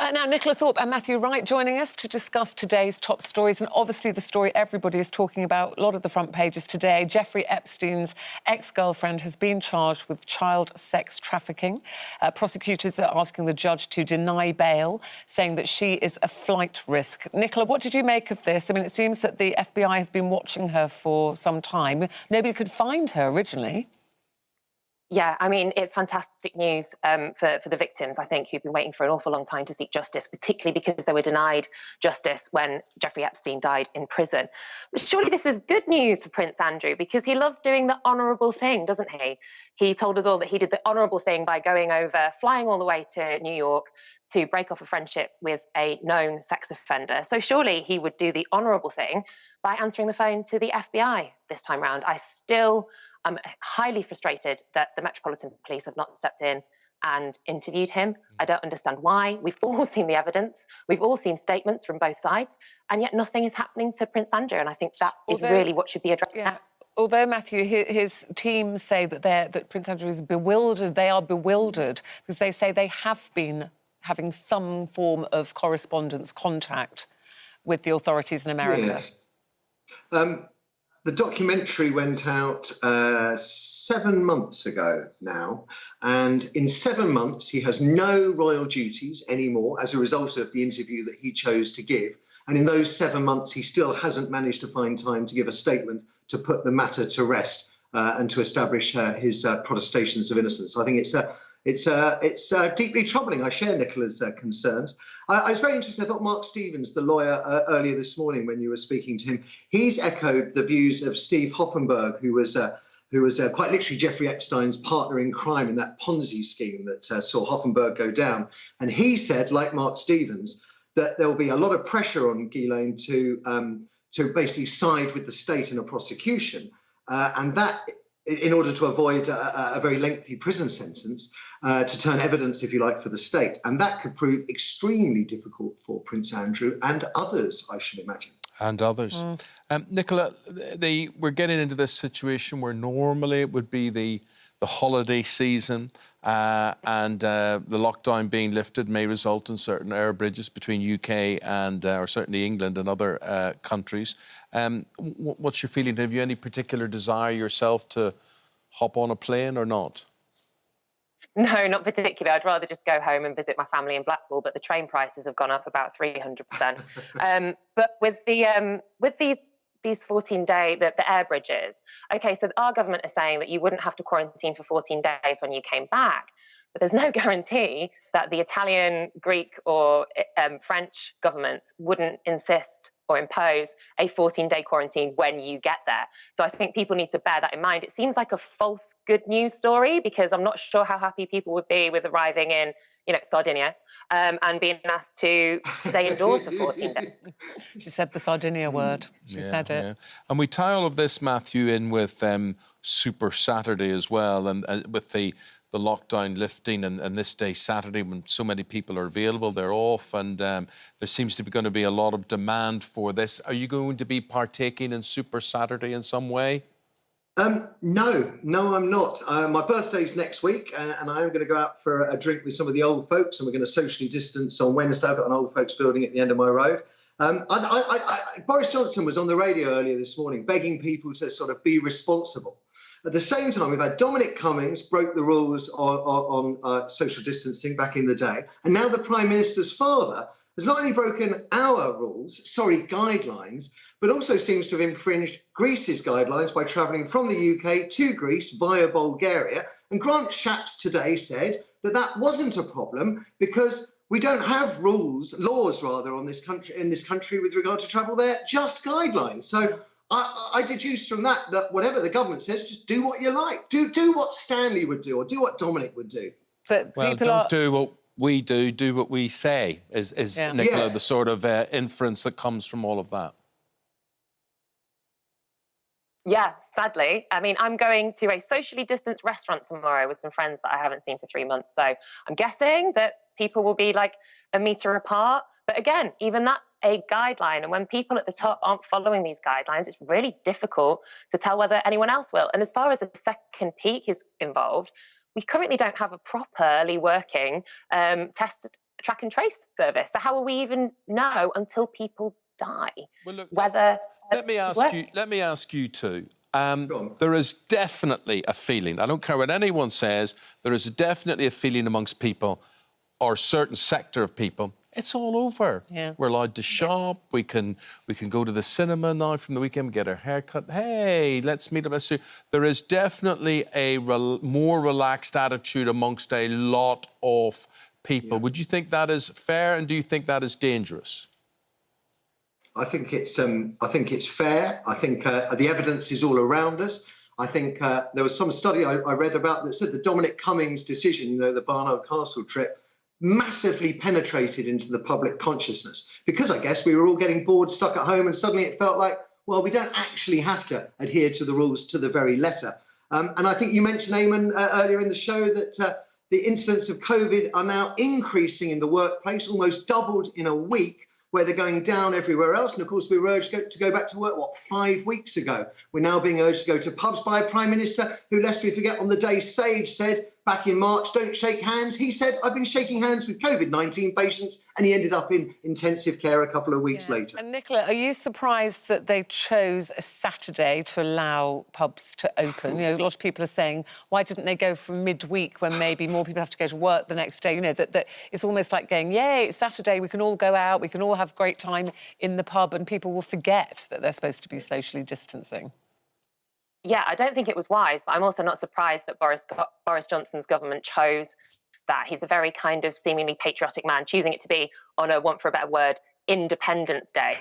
Now, Nicola Thorp and Matthew Wright joining us to discuss today's top stories, and obviously the story everybody is talking about, a lot of the front pages today. Jeffrey Epstein's ex-girlfriend has been charged with child sex trafficking. Prosecutors are asking the judge to deny bail, saying that she is a flight risk. Nicola, what did you make of this? I mean, it seems that the FBI have been watching her for some time. Nobody could find her originally. Yeah, I mean, it's fantastic news for the victims, I think, who've been waiting for an awful long time to seek justice, particularly because they were denied justice when Jeffrey Epstein died in prison. But surely this is good news for Prince Andrew, because he loves doing the honourable thing, doesn't he? He told us all that he did the honourable thing by going over, flying all the way to New York to break off a friendship with a known sex offender. So surely he would do the honourable thing by answering the phone to the FBI this time round. I'm highly frustrated that the Metropolitan Police have not stepped in and interviewed him. I don't understand why. We've all seen the evidence. We've all seen statements from both sides, and yet nothing is happening to Prince Andrew. And I think that is really what should be addressed now. Although, Matthew, his team say that Prince Andrew is bewildered. They are bewildered because they say they have been having some form of correspondence, contact with the authorities in America. Yes. The documentary went out 7 months ago now, and in 7 months he has no royal duties anymore as a result of the interview that he chose to give. And in those 7 months he still hasn't managed to find time to give a statement to put the matter to rest and to establish his protestations of innocence. I think it's deeply troubling. I share Nicola's concerns. I was very interested. I thought Mark Stevens, the lawyer, earlier this morning when you were speaking to him, he's echoed the views of Steve Hoffenberg, who was quite literally Jeffrey Epstein's partner in crime in that Ponzi scheme that saw Hoffenberg go down. And he said, like Mark Stevens, that there will be a lot of pressure on Ghislaine to basically side with the state in a prosecution, and that in order to avoid a very lengthy prison sentence, to turn evidence, if you like, for the state. And that could prove extremely difficult for Prince Andrew and others, I should imagine. And others. Nicola, we're getting into this situation where normally it would be the holiday season and the lockdown being lifted may result in certain air bridges between UK and, or certainly England and other countries. What's your feeling? Have you any particular desire yourself to hop on a plane or not? No, not particularly. I'd rather just go home and visit my family in Blackpool, but the train prices have gone up about 300%. But with these 14-day, the air bridges, OK, so our government is saying that you wouldn't have to quarantine for 14 days when you came back, but there's no guarantee that the Italian, Greek or French governments wouldn't insist or impose a 14-day quarantine when you get there. So I think people need to bear that in mind. It seems like a false good news story, because I'm not sure how happy people would be with arriving in, Sardinia and being asked to stay indoors for 14 days. She said the Sardinia word. She said it. Yeah. And we tie all of this, Matthew, in with Super Saturday as well, and with the lockdown lifting and this day, Saturday, when so many people are available, they're off, and there seems to be going to be a lot of demand for this. Are you going to be partaking in Super Saturday in some way? No, I'm not. My birthday's next week, and I am going to go out for a drink with some of the old folks, and we're going to socially distance on Wednesday. I've got an old folks building at the end of my road. Boris Johnson was on the radio earlier this morning begging people to sort of be responsible. At the same time, we've had Dominic Cummings broke the rules on social distancing back in the day, and now the Prime Minister's father has not only broken our guidelines, but also seems to have infringed Greece's guidelines by travelling from the UK to Greece via Bulgaria. And Grant Shapps today said that that wasn't a problem because we don't have laws in this country with regard to travel. They're just guidelines. So I deduce from that whatever the government says, just do what you like. Do what Stanley would do, or do what Dominic would do. But don't do what we do what we say, is Nicola, the sort of inference that comes from all of that. Yeah, sadly. I mean, I'm going to a socially distanced restaurant tomorrow with some friends that I haven't seen for 3 months. So I'm guessing that people will be like a metre apart. But again, even that's a guideline. And when people at the top aren't following these guidelines, it's really difficult to tell whether anyone else will. And as far as a second peak is involved, we currently don't have a properly working test track and trace service. So how will we even know until people die Well, look, whether let me ask you two. There is definitely a feeling, I don't care what anyone says, there is definitely a feeling amongst people, or a certain sector of people, it's all over. Yeah. We're allowed to shop, we can go to the cinema now from the weekend, get our hair cut. Hey, let's meet up. There is definitely a more relaxed attitude amongst a lot of people. Yeah. Would you think that is fair, and do you think that is dangerous? I think it's fair. I think the evidence is all around us. I think there was some study I read about that said the Dominic Cummings decision, you know, the Barnard Castle trip, massively penetrated into the public consciousness, because I guess we were all getting bored, stuck at home, and suddenly it felt like, well, we don't actually have to adhere to the rules to the very letter. And I think you mentioned, Eamonn, earlier in the show that the incidents of COVID are now increasing in the workplace, almost doubled in a week, where they're going down everywhere else. And of course, we were urged to go back to work, 5 weeks ago? We're now being urged to go to pubs by a Prime Minister who, lest we forget, on the day Sage said back in March, don't shake hands. He said, I've been shaking hands with COVID-19 patients, and he ended up in intensive care a couple of weeks later. And Nicola, are you surprised that they chose a Saturday to allow pubs to open? You know, a lot of people are saying, why didn't they go from midweek when maybe more people have to go to work the next day? You know, that it's almost like going, yay, it's Saturday, we can all go out, we can all have great time in the pub, and people will forget that they're supposed to be socially distancing. Yeah, I don't think it was wise, but I'm also not surprised that Boris Johnson's government chose that. He's a very kind of seemingly patriotic man, choosing it to be on a, want for a better word, Independence Day.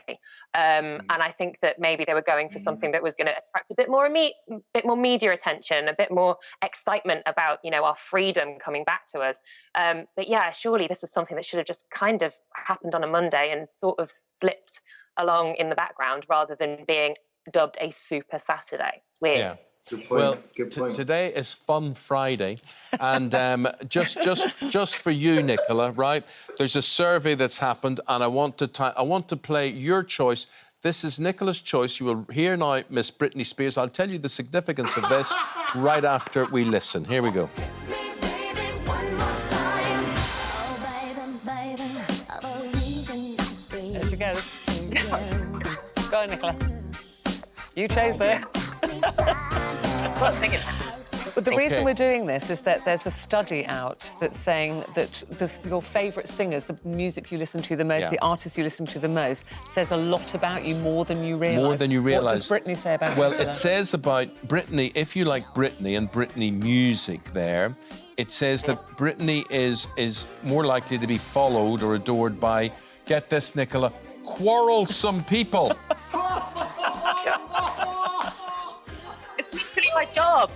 And I think that maybe they were going for something that was going to attract a bit more media attention, a bit more excitement about, you know, our freedom coming back to us. But yeah, surely this was something that should have just kind of happened on a Monday and sort of slipped along in the background rather than being dubbed a Super Saturday. It's weird. Yeah. Good point. Well, Good point. Today is Fun Friday, and just for you, Nicola, right? There's a survey that's happened, and I want to play your choice. This is Nicola's choice. You will hear now Miss Britney Spears. I'll tell you the significance of this right after we listen. Here we go. There she goes. Go on, Nicola. You chose it. But the reason we're doing this is that there's a study out that's saying that your favourite singers, the music you listen to the most, the artists you listen to the most, says a lot about you, more than you realise. More than you realise. What does Britney say about Well, it says about Britney, if you like Britney and Britney music there, it says that Britney is more likely to be followed or adored by, get this, Nicola, quarrelsome people. It's literally my job.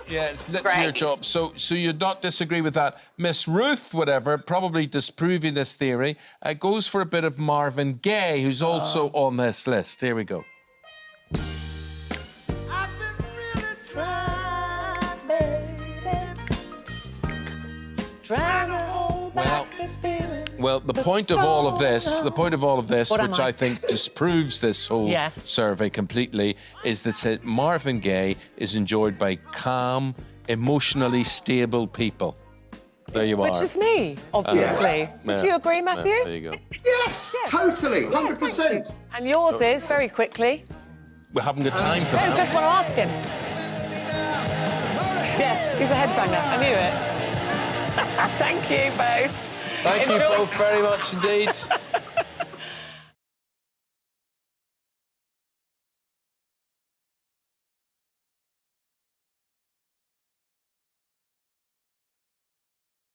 Yeah, it's literally your job. So you'd not disagree with that. Miss Ruth, whatever, probably disproving this theory, goes for a bit of Marvin Gaye, who's also on this list. Here we go. I've been really trying, baby. Trying to hold back this feeling. Well, the point of all of this, which I think disproves this whole survey completely, is that Marvin Gaye is enjoyed by calm, emotionally stable people. There you are. Which is me, obviously. Would you agree, Matthew? There you go. Yes, totally, 100%. And yours is, very quickly. We haven't got time for No, that. just want to ask him. Yeah, he's a headbanger. I knew it. Thank you both. Thank you both very much indeed.